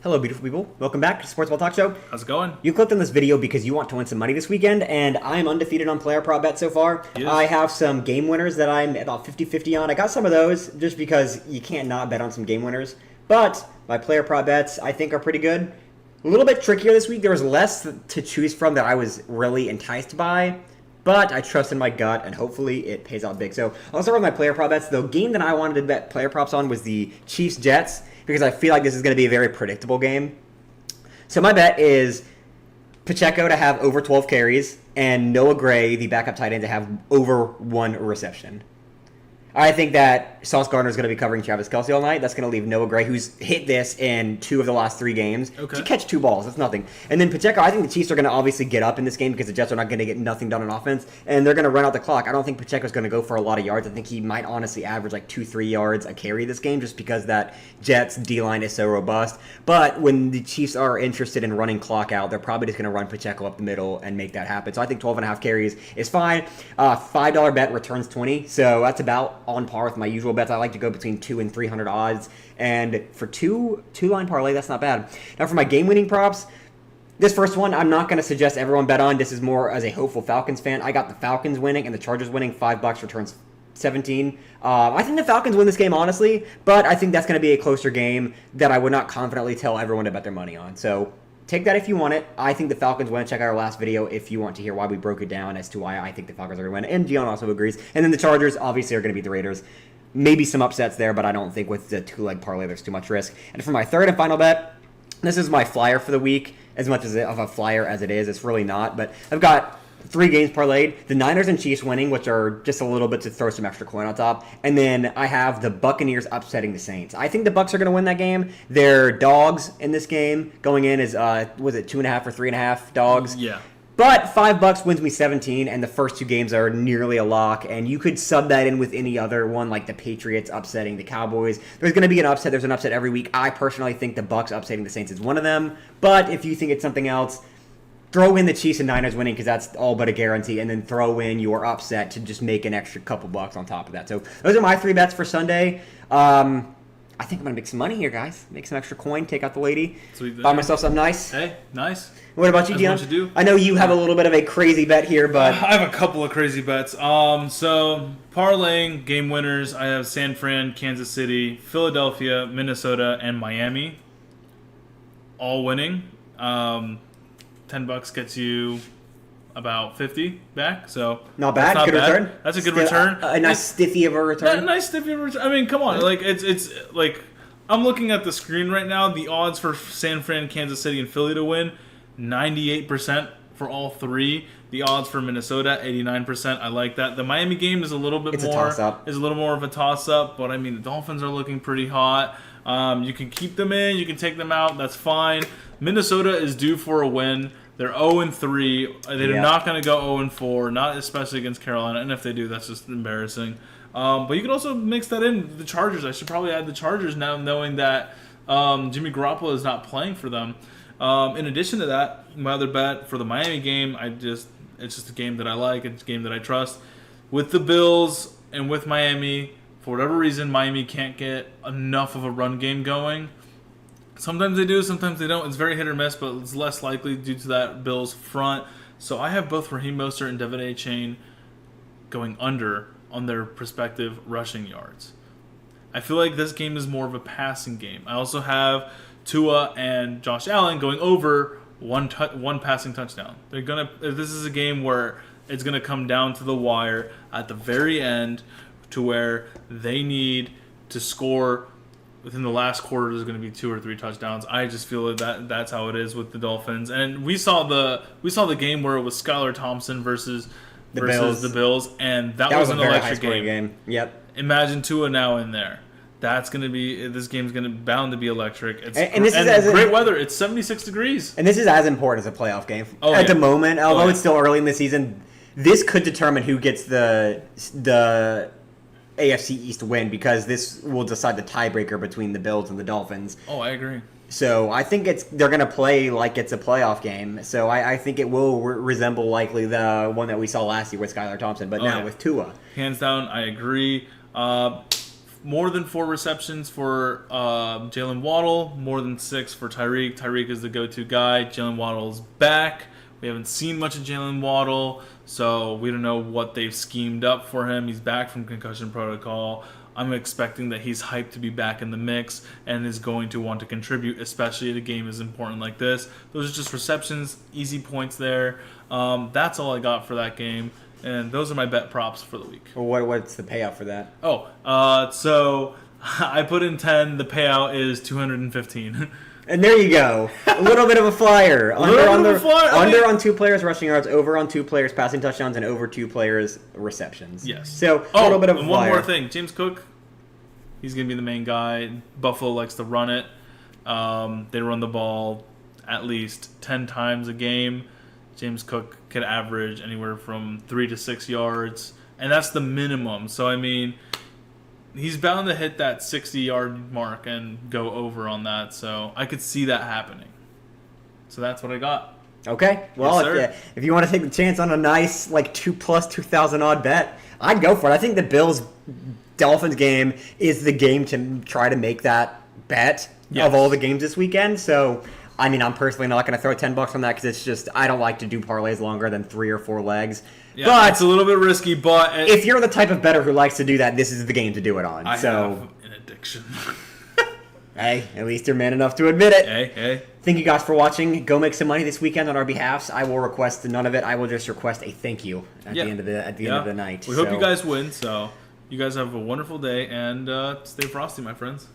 Hello, beautiful people. Welcome back to Sports Ball Talk Show. How's it going? You clicked on this video because you want to win some money this weekend, and I'm undefeated on player prop bet so far. Yes. I have some game winners that I'm about 50-50 on. I got some of those just because you can't not bet on some game winners. But my player prop bets, I think, are pretty good. A little bit trickier this week. There was less to choose from that I was really enticed by. But I trust in my gut, and hopefully it pays out big. So I'll start with my player prop bets. The game that I wanted to bet player props on was the Chiefs-Jets, because I feel like this is going to be a very predictable game. So my bet is Pacheco to have over 12 carries, and Noah Gray, the backup tight end, to have over 1 reception. I think that Sauce Gardner is going to be covering Travis Kelce all night. That's going to leave Noah Gray, who's hit this in 2 of the last 3 games, to catch 2 balls. That's nothing. And then Pacheco, I think the Chiefs are going to obviously get up in this game because the Jets are not going to get nothing done on offense, and they're going to run out the clock. I don't think Pacheco's going to go for a lot of yards. I think he might honestly average like 2-3 yards a carry this game just because that Jets D-line is so robust. But when the Chiefs are interested in running clock out, they're probably just going to run Pacheco up the middle and make that happen. So I think 12.5 carries is fine. $5 bet returns 20, so that's about on par with my usual bets. I like to go between 200 and 300 odds, and for two-line parlay, that's not bad. Now for my game-winning props, this first one, I'm not going to suggest everyone bet on. This is more as a hopeful Falcons fan. I got the Falcons winning and the Chargers winning. $5 returns 17. I think the Falcons win this game, honestly, but I think that's going to be a closer game that I would not confidently tell everyone to bet their money on. So take that if you want it. I think the Falcons win. Check out our last video if you want to hear why we broke it down as to why I think the Falcons are going to win. And Dion also agrees. And then the Chargers, obviously, are going to beat the Raiders. Maybe some upsets there, but I don't think with the 2-leg parlay there's too much risk. And for my third and final bet, this is my flyer for the week. As much of a flyer as it is, it's really not. But I've got 3 games parlayed. The Niners and Chiefs winning, which are just a little bit to throw some extra coin on top. And then I have the Buccaneers upsetting the Saints. I think the Bucs are going to win that game. They're dogs in this game. Going in is, was it 2.5 or 3.5 dogs? Yeah. But $5 wins me 17, and the first 2 games are nearly a lock. And you could sub that in with any other one, like the Patriots upsetting the Cowboys. There's going to be an upset. There's an upset every week. I personally think the Bucs upsetting the Saints is one of them. But if you think it's something else, throw in the Chiefs and Niners winning because that's all but a guarantee, and then throw in your upset to just make an extra couple bucks on top of that. So those are my 3 bets for Sunday. I think I'm going to make some money here, guys. Make some extra coin, take out the lady, buy myself something nice. Hey, nice. What about you, Dion? What you do. I know you have a little bit of a crazy bet here, but I have a couple of crazy bets. So parlaying game winners, I have San Fran, Kansas City, Philadelphia, Minnesota, and Miami, all winning. $10 gets you about 50 back, so not bad. That's not good bad. return. That's a good Still, return. A nice stiffy of a return. Nice stiffy return. I mean, come on, like it's like I'm looking at the screen right now. The odds for San Fran, Kansas City, and Philly to win, 98% for all 3. The odds for Minnesota, 89%. I like that. The Miami game is a little bit more. Is a little more of a toss-up, but I mean the Dolphins are looking pretty hot. You can keep them in, you can take them out. That's fine. Minnesota is due for a win. They're 0-3. They're not going to go 0-4, not especially against Carolina. And if they do, that's just embarrassing. But you can also mix that in. The Chargers. I should probably add the Chargers now, knowing that Jimmy Garoppolo is not playing for them. In addition to that, my other bet for the Miami game, it's just a game that I like. It's a game that I trust. With the Bills and with Miami, for whatever reason, Miami can't get enough of a run game going. Sometimes they do, sometimes they don't. It's very hit or miss, but it's less likely due to that Bills front. So I have both Raheem Mostert and Devin Achane going under on their respective rushing yards. I feel like this game is more of a passing game. I also have Tua and Josh Allen going over one passing touchdown. This is a game where it's gonna come down to the wire at the very end, to where they need to score within the last quarter. There's going to be 2 or 3 touchdowns. I just feel that that's how it is with the Dolphins. And we saw the game where it was Skylar Thompson versus the Bills, and that was an electric game. Yep. Imagine Tua now in there. This game's going to bound to be electric. This is great weather. It's 76 degrees. And this is as important as a playoff game at the moment. Although it's still early in the season, this could determine who gets the AFC East win, because this will decide the tiebreaker between the Bills and the Dolphins. Oh, I agree. So I think they're going to play like it's a playoff game. So I think it will resemble likely the one that we saw last year with Skylar Thompson, but now with Tua. Hands down, I agree. more than 4 receptions for Jalen Waddle, more than 6 for Tyreek. Tyreek is the go-to guy. Jalen Waddle's back. We haven't seen much of Jalen Waddle, so we don't know what they've schemed up for him. He's back from concussion protocol. I'm expecting that he's hyped to be back in the mix and is going to want to contribute, especially at a game as important like this. Those are just receptions, easy points there. That's all I got for that game, and those are my bet props for the week. Well, what's the payout for that? So I put in 10. The payout is 215. And there you go. A little bit of a flyer. Under on 2 players rushing yards, over on 2 players passing touchdowns, and over 2 players receptions. Yes. So a little bit of a flyer. One more thing. James Cook, he's going to be the main guy. Buffalo likes to run it. They run the ball at least 10 times a game. James Cook could average anywhere from 3 to 6 yards, and that's the minimum. So, I mean, he's bound to hit that 60-yard mark and go over on that. So I could see that happening. So that's what I got. Okay. Well, Yes, if you want to take the chance on a nice, like, 2,000 odd bet, I'd go for it. I think the Bills-Dolphins game is the game to try to make that bet of all the games this weekend. So, I mean, I'm personally not going to throw $10 on that because it's just, I don't like to do parlays longer than 3 or 4 legs. Yeah, but it's a little bit risky, but if you're the type of bettor who likes to do that, this is the game to do it on. I so, have an addiction. hey, at least you're man enough to admit it. Hey. Thank you guys for watching. Go make some money this weekend on our behalfs. I will request none of it. I will just request a thank you at the end of the night. We hope you guys win. So you guys have a wonderful day and stay frosty, my friends.